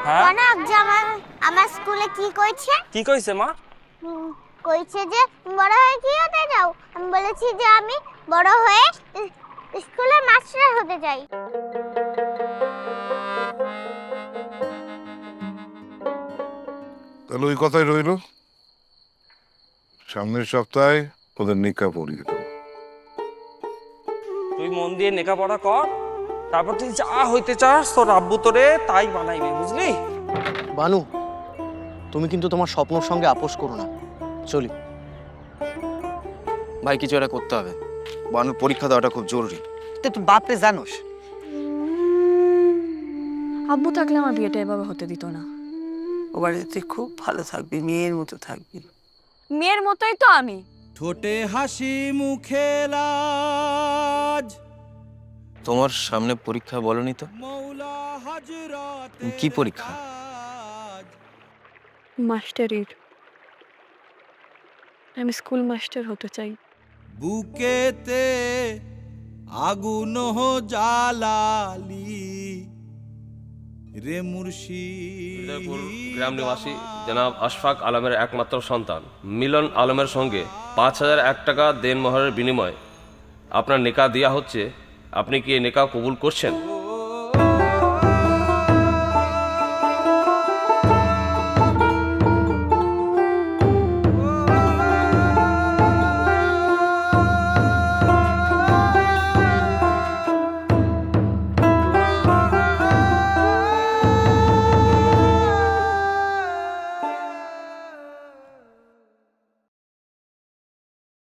হ্যাঁ কনক যে আমার স্কুলে কি কইছে? কি কইছে মা? কইছে যে বড় হয়ে কি হতে চাও? আমি বলেছি যে আমি বড় হয়ে স্কুলে মাস্টার হতে চাই। তাহলে ওই কথাই রইলো, সামনের সপ্তাহে ওদের নিকা পড়িয়ে দেবো। তুই মন দিয়ে লেখাপড়া কর, তারপর তুই যা হইতে চাস তোর আব্বু তোরে তাই বানাইবে, বুঝলি? বানু, তুমি কিন্তু তোমার স্বপ্নর সঙ্গে আপোষ করো না। চলি। ভাই কিছু একটা করতে হবে, বানুর পরীক্ষা দেওয়াটা খুব জরুরি। তুই বাপরে জানোস? আব্বু থাকলে আমার বিয়েটা এভাবে হতে দিত না। ও বাড়িতে তুই খুব ভালো থাকবি, মেয়ের মতো থাকবি। মেয়ের মতোই তো আমি। ঠোঁটে হাসি মুখে লাজ, তোমার সামনে পরীক্ষা বলনি তো? মৌলা হযরত কি পরীক্ষা? মাস্টারির। আমি স্কুল মাস্টার হতে চাই। বুকেতে আগুন জ্বালালি রে মুর্শিদ। গ্রাম নিবাসী জনাব আশফাক আলমের একমাত্র সন্তান মিলন আলমের সঙ্গে ৫,০০০ টাকা দেনমোহরের বিনিময়ে আপনার নিকাহ দেওয়া হচ্ছে। আপনি কি এই নিকাহ কবুল করছেন?